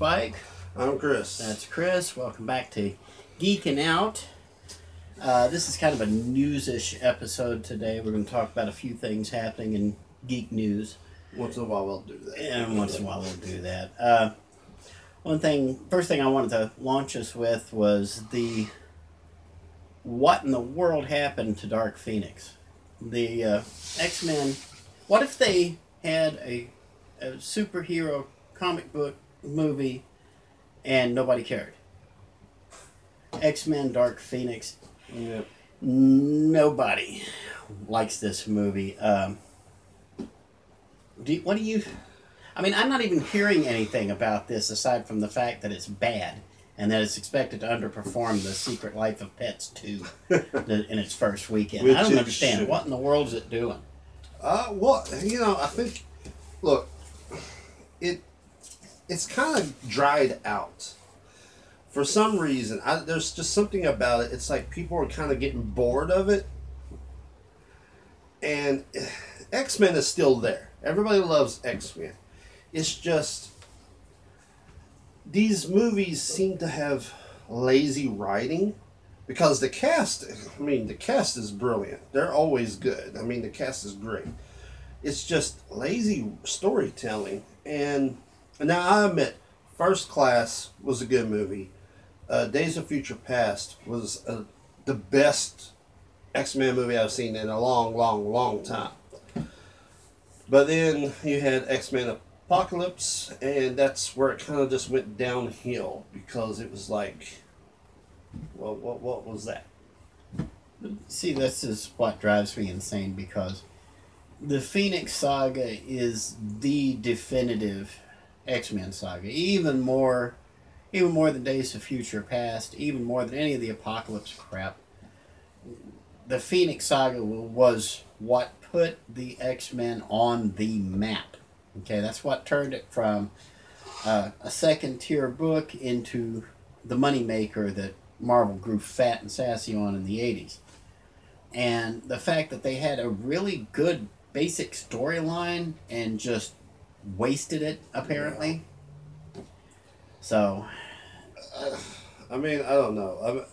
Spike. I'm Chris. That's Chris. Welcome back to Geekin Out. This is kind of a news-ish episode today. We're going to talk about a few things happening in geek news. Once in a while we'll do that. And once in a while we'll do that. First thing I wanted to launch us with was what in the world happened to Dark Phoenix? The X-Men, what if they had a superhero comic book movie and nobody cared? X-Men Dark Phoenix. Yep. Nobody likes this movie. I'm not even hearing anything about this aside from the fact that it's bad and that it's expected to underperform The Secret Life of Pets 2 in its first weekend. I don't understand. What in the world is it doing? Well, I think, look, it's kind of dried out. For some reason, there's just something about it. It's like people are kind of getting bored of it. And X-Men is still there. Everybody loves X-Men. It's just, these movies seem to have lazy writing. Because the cast is brilliant. They're always good. The cast is great. It's just lazy storytelling. And now I admit, First Class was a good movie. Days of Future Past was the best X-Men movie I've seen in a long, long, long time. But then you had X-Men Apocalypse, and that's where it kind of just went downhill because it was like, well, what was that? See, this is what drives me insane because the Phoenix Saga is the definitive X-Men saga, even more than Days of Future Past, even more than any of the Apocalypse crap. The Phoenix Saga was what put the X-Men on the map. Okay, that's what turned it from a second-tier book into the moneymaker that Marvel grew fat and sassy on in the 80s. And the fact that they had a really good basic storyline and just wasted it, apparently. So, I don't know.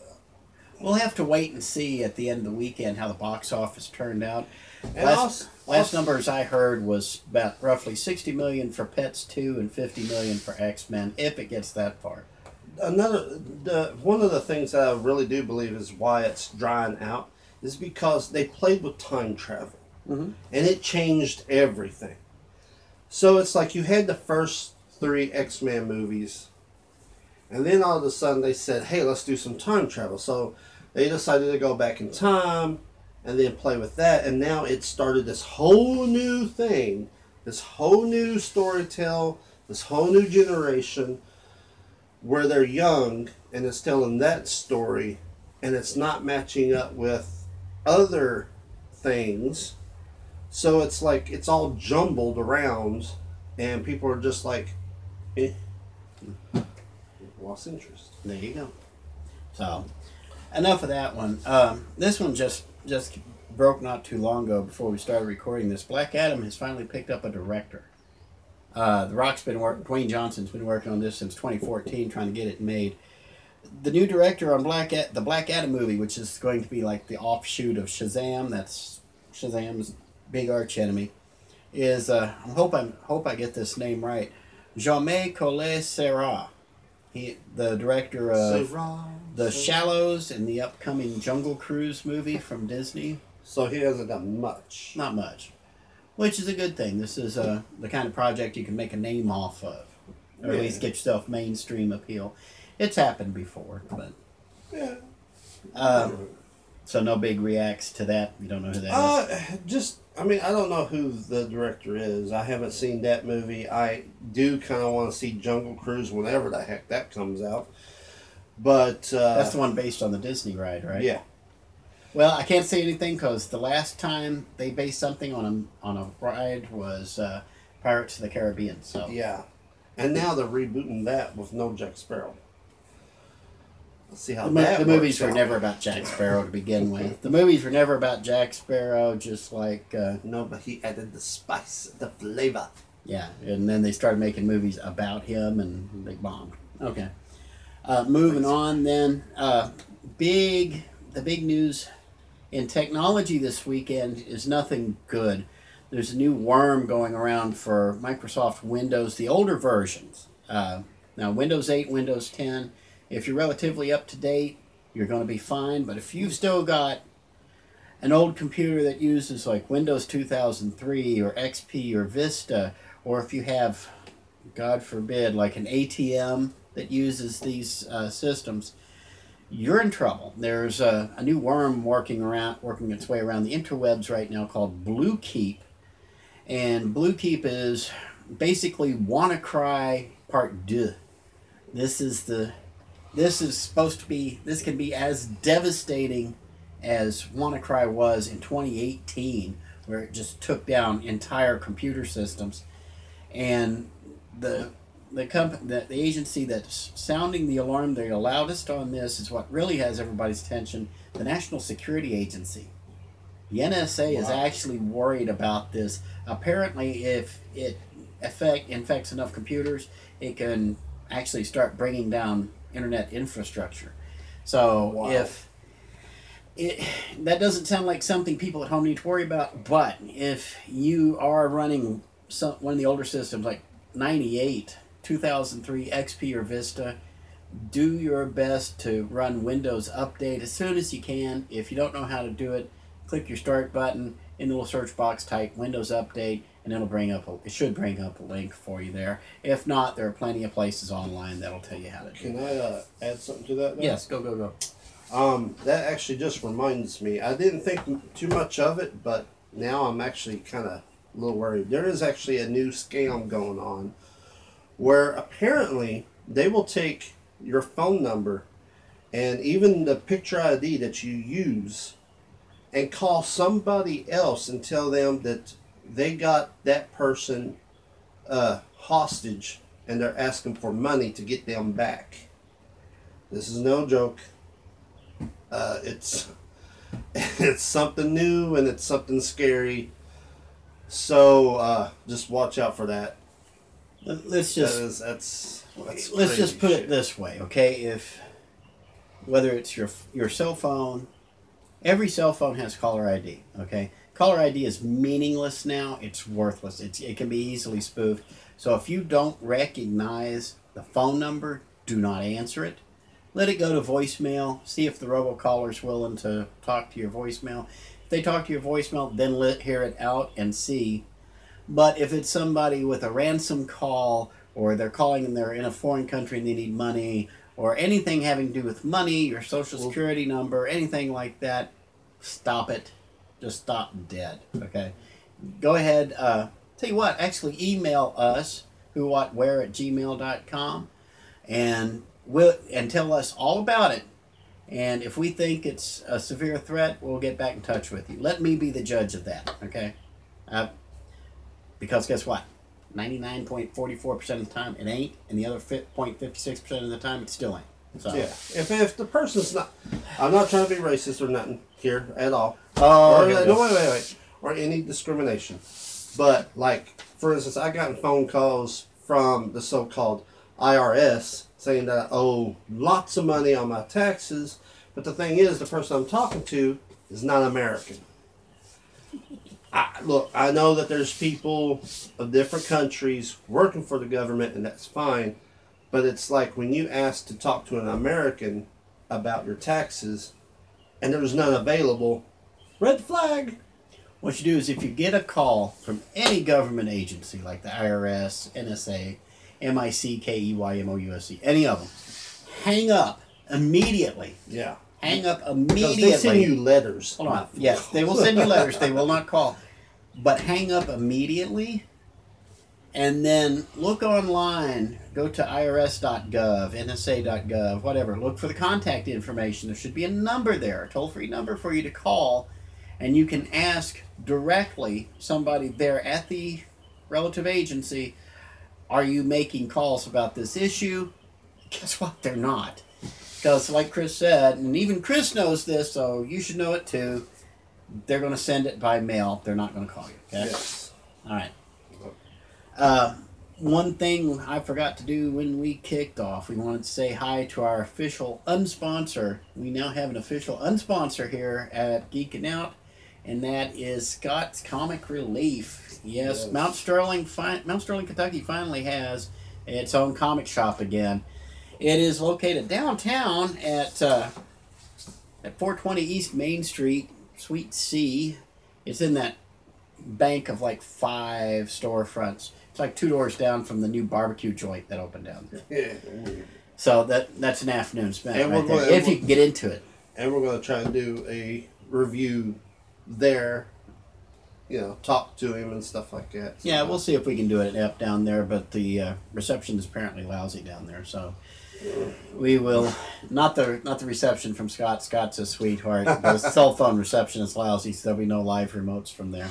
We'll have to wait and see at the end of the weekend how the box office turned out. Last numbers I heard was about roughly $60 million for Pets 2 and $50 million for X-Men, if it gets that far. One of the things that I really do believe is why it's drying out is because they played with time travel. Mm-hmm. And it changed everything. So it's like you had the first 3 X-Men movies, and then all of a sudden they said, hey, let's do some time travel. So they decided to go back in time and then play with that, and now it started this whole new thing, this whole new storytell, this whole new generation where they're young and it's telling that story and it's not matching up with other things. So it's like it's all jumbled around and people are just like, lost interest. There you go. So, enough of that one. This one just broke not too long ago before we started recording this. Black Adam has finally picked up a director. Dwayne Johnson's been working on this since 2014, trying to get it made. The new director on the Black Adam movie, which is going to be like the offshoot of Shazam, that's Shazam's big arch enemy, is I hope I get this name right. Jaume Collet-Serra. The director of The Shallows and the upcoming Jungle Cruise movie from Disney. So he hasn't done much. Not much. Which is a good thing. This is the kind of project you can make a name off of. Or at least get yourself mainstream appeal. It's happened before, but... Yeah. So no big reacts to that? You don't know who that is? I don't know who the director is. I haven't seen that movie. I do kind of want to see Jungle Cruise whenever the heck that comes out. But... that's the one based on the Disney ride, right? Yeah. Well, I can't say anything because the last time they based something on a ride was Pirates of the Caribbean. So yeah. And now they're rebooting that with no Jack Sparrow. Let's see how the movies were never about Jack Sparrow to begin with. The movies were never about Jack Sparrow, just like... No, but he added the spice, the flavor. Yeah, and then they started making movies about him, and they bombed. Okay. Moving on, then. The big news in technology this weekend is nothing good. There's a new worm going around for Microsoft Windows, the older versions. Now, Windows 8, Windows 10, if you're relatively up to date, you're going to be fine. But if you've still got an old computer that uses like Windows 2003 or XP or Vista, or if you have, God forbid, like an ATM that uses these systems, you're in trouble. There's a new worm working its way around the interwebs right now called Bluekeep. And Bluekeep is basically WannaCry Part 2. This is supposed to be, this can be as devastating as WannaCry was in 2018, where it just took down entire computer systems. And the agency that's sounding the alarm the loudest on this is what really has everybody's attention, the National Security Agency. The NSA is actually worried about this. Apparently, if it infects enough computers, it can actually start bringing down internet infrastructure. So that doesn't sound like something people at home need to worry about, but if you are running one of the older systems like 98, 2003 XP or Vista, do your best to run Windows Update as soon as you can. If you don't know how to do it, click your start button, in the little search box type Windows Update, and it should bring up a link for you there. If not, there are plenty of places online that'll tell you how to do it. Can I add something to that? Yes, go. That actually just reminds me. I didn't think too much of it, but now I'm actually kind of a little worried. There is actually a new scam going on where apparently they will take your phone number and even the picture ID that you use and call somebody else and tell them that they got that person hostage and they're asking for money to get them back. This is no joke. It's something new and it's something scary. So just watch out for that. Let's just put it this way, okay? Whether it's your cell phone, every cell phone has caller ID, okay? Caller ID is meaningless now. It's worthless. It can be easily spoofed. So if you don't recognize the phone number, do not answer it. Let it go to voicemail. See if the robocaller's willing to talk to your voicemail. If they talk to your voicemail, then hear it out and see. But if it's somebody with a ransom call, or they're calling and they're in a foreign country and they need money, or anything having to do with money, your social security number, anything like that, stop it. Just stop dead, okay? Go ahead. Tell you what, actually email us, whowhatwhere@gmail.com, and tell us all about it. And if we think it's a severe threat, we'll get back in touch with you. Let me be the judge of that, okay? Because guess what? 99.44% of the time, it ain't, and the other 0.56% of the time, it still ain't. So. Yeah. If the person's not, I'm not trying to be racist or nothing here at all. Oh, wait. Or any discrimination. But, like, for instance, I gotten phone calls from the so-called IRS saying that I owe lots of money on my taxes, but the thing is, the person I'm talking to is not American. Look, I know that there's people of different countries working for the government, and that's fine, but it's like when you ask to talk to an American about your taxes, and there's none available, red flag. What you do is if you get a call from any government agency, like the IRS, NSA, MICKEYMOUSC, any of them, hang up immediately. Yeah. Hang up immediately. Because they send you letters. Hold on. Yes, they will send you letters. They will not call. But hang up immediately, and then look online. Go to irs.gov, nsa.gov, whatever. Look for the contact information. There should be a number there, a toll-free number for you to call, and you can ask directly somebody there at the relative agency, are you making calls about this issue? Guess what? They're not. Because like Chris said, and even Chris knows this, so you should know it too, they're going to send it by mail. They're not going to call you. Okay? Yes. All right. One thing I forgot to do when we kicked off, we wanted to say hi to our official unsponsor. We now have an official unsponsor here at Geekin Out, and that is Scott's Comic Relief. Yes. Mount Sterling, Kentucky finally has its own comic shop again. It is located downtown at 420 East Main Street, Suite C. It's in that bank of like 5 storefronts. It's like 2 doors down from the new barbecue joint that opened down there. Yeah. So that's an afternoon spent right there, if you can get into it. And we're going to try and do a review there. You know, talk to him and stuff like that. Yeah, we'll see if we can do it up down there, but the reception is apparently lousy down there, so we will not the reception from Scott. Scott's a sweetheart. The cell phone reception is lousy, so there'll be no live remotes from there.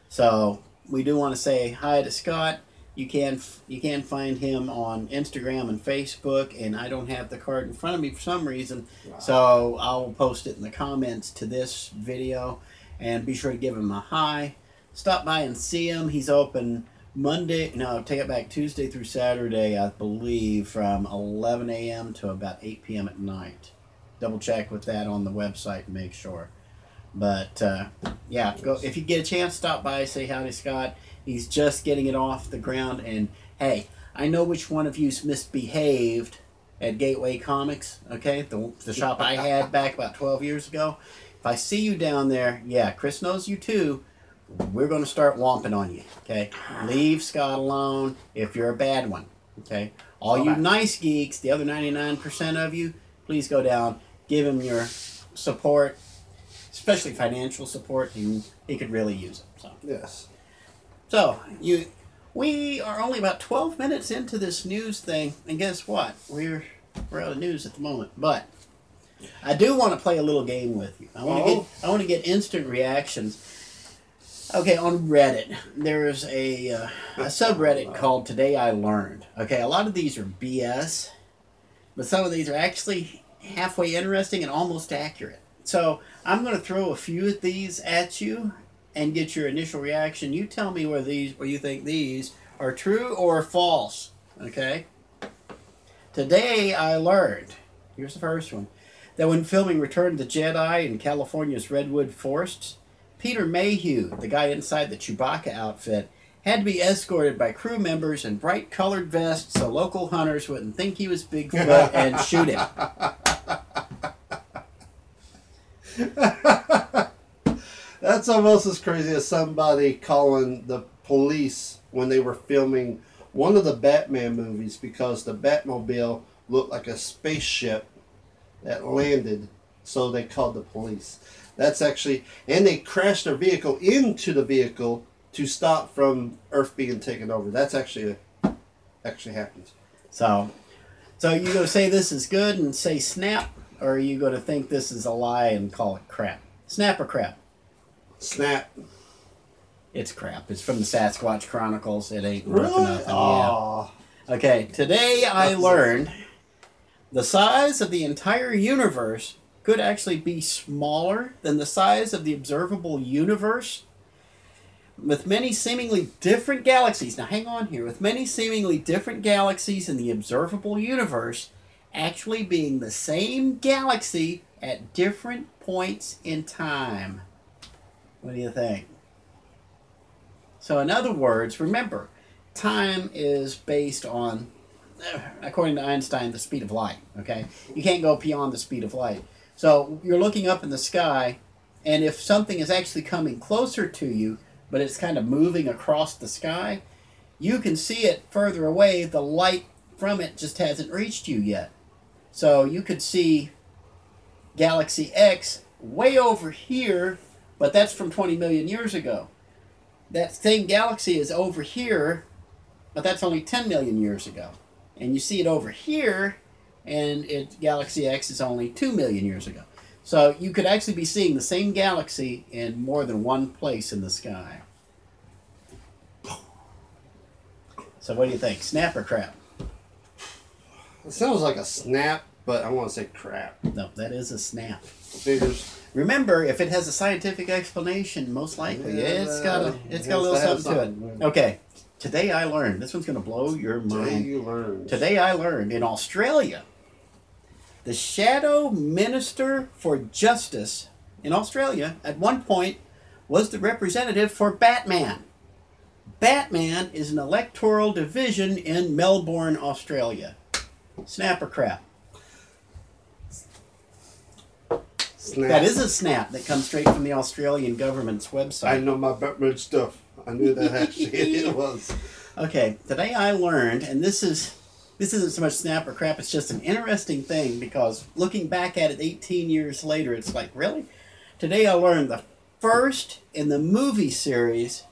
So we do want to say hi to Scott. You can find him on Instagram and Facebook, and I don't have the card in front of me for some reason, so I'll post it in the comments to this video. And be sure to give him a hi. Stop by and see him. He's open Tuesday through Saturday, I believe, from 11 a.m. to about 8 p.m. at night. Double check with that on the website and make sure. But, yeah, go if you get a chance, stop by, say hi to Scott. He's just getting it off the ground. And, hey, I know which one of you's misbehaved at Gateway Comics, okay? The shop I had back about 12 years ago. If I see you down there, yeah, Chris knows you too, we're going to start womping on you, okay? Leave Scott alone if you're a bad one, okay? All you nice geeks, the other 99% of you, please go down, give him your support, especially financial support. He could really use it. So. Yes. So, we are only about 12 minutes into this news thing, and guess what? We're out of news at the moment, but I do want to play a little game with you. I want to get instant reactions. Okay, on Reddit, there's a subreddit called Today I Learned. Okay, a lot of these are BS, but some of these are actually halfway interesting and almost accurate. So I'm going to throw a few of these at you and get your initial reaction. You tell me whether you think these are true or false. Okay. Today I learned. Here's the first one. That when filming Return of the Jedi in California's Redwood Forests, Peter Mayhew, the guy inside the Chewbacca outfit, had to be escorted by crew members in bright colored vests so local hunters wouldn't think he was Bigfoot and shoot him. That's almost as crazy as somebody calling the police when they were filming one of the Batman movies because the Batmobile looked like a spaceship that landed, so they called the police. That's actually, and they crashed their vehicle into the vehicle to stop from Earth being taken over. That's actually happens. So you going to say this is good and say snap, or are you going to think this is a lie and call it crap? Snap or crap? Snap. It's crap. It's from the Sasquatch Chronicles. It ain't really? Worth nothing. Yeah. Okay, today I learned the size of the entire universe could actually be smaller than the size of the observable universe, with many seemingly different galaxies. Now hang on here. With many seemingly different galaxies in the observable universe actually being the same galaxy at different points in time. What do you think? So in other words, remember, time is based on, according to Einstein, the speed of light, okay? You can't go beyond the speed of light. So you're looking up in the sky, and if something is actually coming closer to you, but it's kind of moving across the sky, you can see it further away. The light from it just hasn't reached you yet. So you could see Galaxy X way over here, but that's from 20 million years ago. That same galaxy is over here, but that's only 10 million years ago. And you see it over here, and Galaxy X is only 2 million years ago. So you could actually be seeing the same galaxy in more than one place in the sky. So what do you think? Snap or crap? It sounds like a snap, but I want to say crap. No, that is a snap. Figures. Remember, if it has a scientific explanation, most likely it's got a little something to it. Okay, Today I learned. This one's going to blow your mind. Today you learned. Today I learned in Australia, the Shadow Minister for Justice in Australia at one point was the representative for Batman. Batman is an electoral division in Melbourne, Australia. Snap or crap? Snap. That is a snap that comes straight from the Australian government's website. I know my Batman stuff. I knew that actually it was. Okay, today I learned, and this isn't so much snap or crap, it's just an interesting thing because looking back at it 18 years later, it's like, really? Today I learned the first in the movie series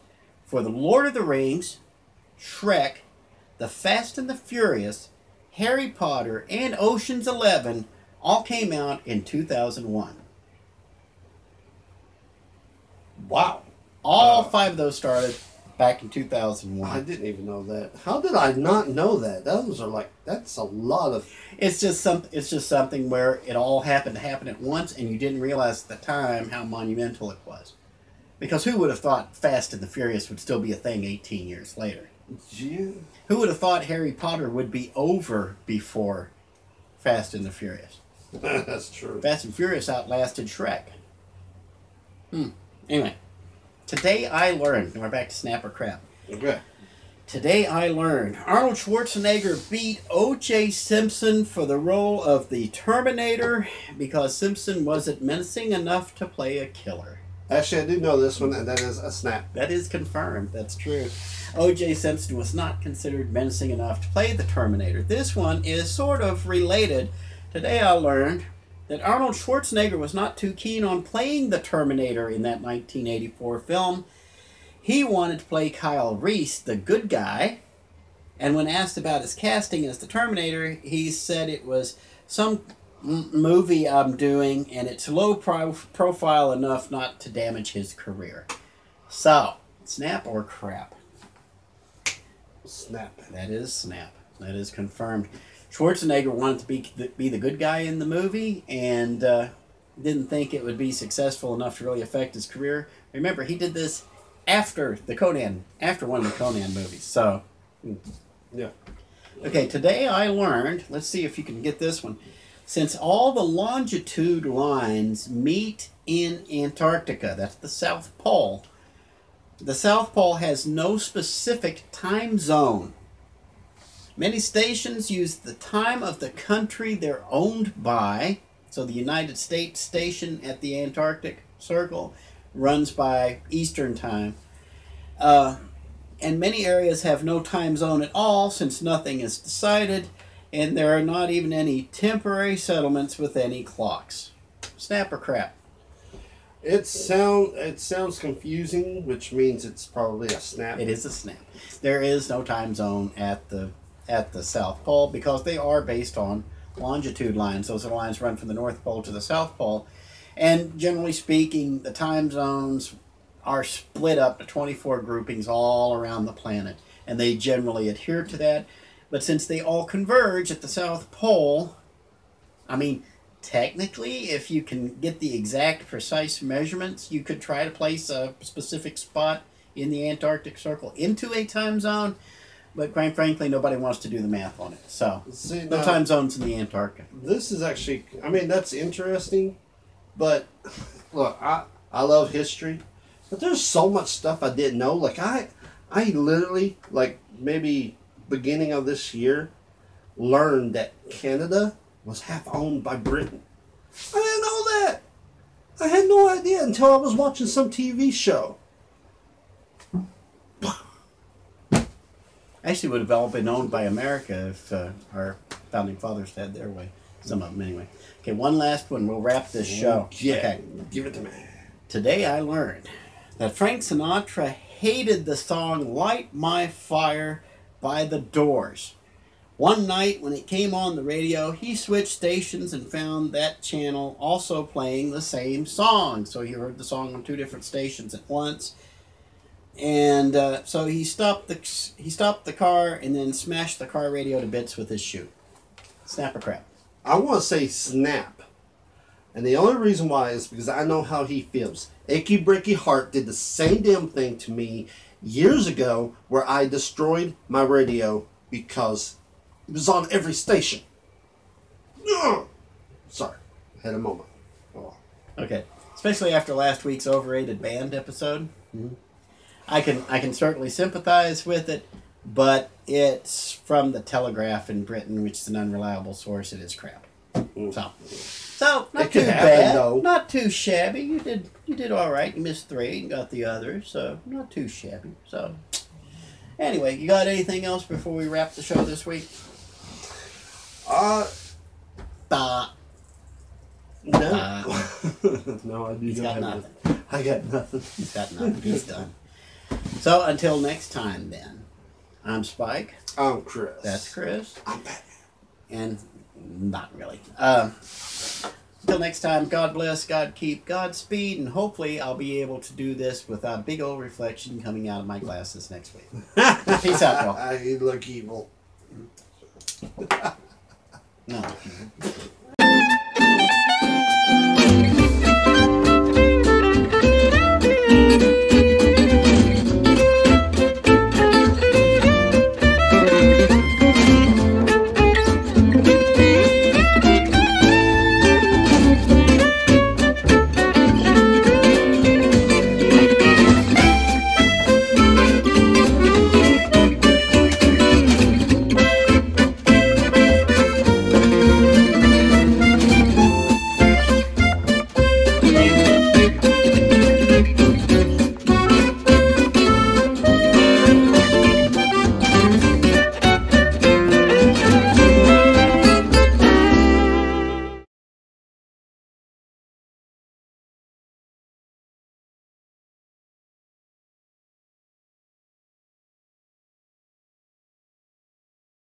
for The Lord of the Rings, Shrek, The Fast and the Furious, Harry Potter, and Ocean's 11 all came out in 2001. Wow. All five of those started back in 2001. I didn't even know that. How did I not know that? Those are like, that's a lot of... It's just something where it all happened to happen at once, and you didn't realize at the time how monumental it was. Because who would have thought Fast and the Furious would still be a thing 18 years later? Yeah. Who would have thought Harry Potter would be over before Fast and the Furious? That's true. Fast and Furious outlasted Shrek. Anyway, today I learned, and we're back to snap or crap. Okay. Today I learned Arnold Schwarzenegger beat O.J. Simpson for the role of the Terminator because Simpson wasn't menacing enough to play a killer. Actually, I do know this one, and that is a snap. That is confirmed. That's true. O.J. Simpson was not considered menacing enough to play the Terminator. This one is sort of related. Today I learned that Arnold Schwarzenegger was not too keen on playing the Terminator in that 1984 film. He wanted to play Kyle Reese, the good guy, and when asked about his casting as the Terminator, he said it was some movie I'm doing, and it's low profile enough not to damage his career. So, snap or crap? Snap. That is snap. That is confirmed. Schwarzenegger wanted to be the good guy in the movie, and didn't think it would be successful enough to really affect his career. Remember, he did this after one of the Conan movies. So, yeah. Okay, today I learned, let's see if you can get this one. Since all the longitude lines meet in Antarctica, that's the South Pole, the South Pole has no specific time zone. Many stations use the time of the country they're owned by. So the United States station at the Antarctic Circle runs by Eastern Time. And many areas have no time zone at all since nothing is decided, and there are not even any temporary settlements with any clocks. Snap or crap? It sounds confusing, which means it's probably a snap. It is a snap. There is no time zone at the South Pole because they are based on longitude lines. Those are the lines run from the North Pole to the South Pole. And generally speaking, the time zones are split up to 24 groupings all around the planet. And they generally adhere to that. But since they all converge at the South Pole, I mean, technically, if you can get the exact precise measurements, you could try to place a specific spot in the Antarctic Circle into a time zone. But quite frankly, nobody wants to do the math on it. So, no time zones in the Antarctica. This is actually, I mean, that's interesting. But, look, I love history. But there's so much stuff I didn't know. Like, I literally, like, maybe beginning of this year, learned that Canada was half owned by Britain. I didn't know that. I had no idea until I was watching some TV show. Actually, would have all been owned by America if our founding fathers had their way. Some of them, anyway. Okay, one last one. We'll wrap this show. Yeah, okay. Give it to me. Today I learned that Frank Sinatra hated the song Light My Fire by The Doors. One night when it came on the radio, he switched stations and found that channel also playing the same song. So he heard the song on two different stations at once. And so he stopped the car and then smashed the car radio to bits with his shoe. Snap or crap? I want to say snap. And the only reason why is because I know how he feels. Achy Breaky Heart did the same damn thing to me years ago where I destroyed my radio because it was on every station. Ugh. Sorry. I had a moment. Oh. Okay. Especially after last week's overrated band episode. Mm-hmm. I can certainly sympathize with it, but it's from the Telegraph in Britain, which is an unreliable source. It is crap. So not too bad. Though. Not too shabby. You did all right. You missed 3 and got the others, so not too shabby. So anyway, you got anything else before we wrap the show this week? No. No, I do He's not got have nothing. I got nothing. He's got nothing. He's done. So until next time, then. I'm Spike. I'm Chris. That's Chris. I'm Batman. And not really. Until next time, God bless, God keep, Godspeed, and hopefully I'll be able to do this without a big old reflection coming out of my glasses next week. Peace out, y'all. You look evil. No.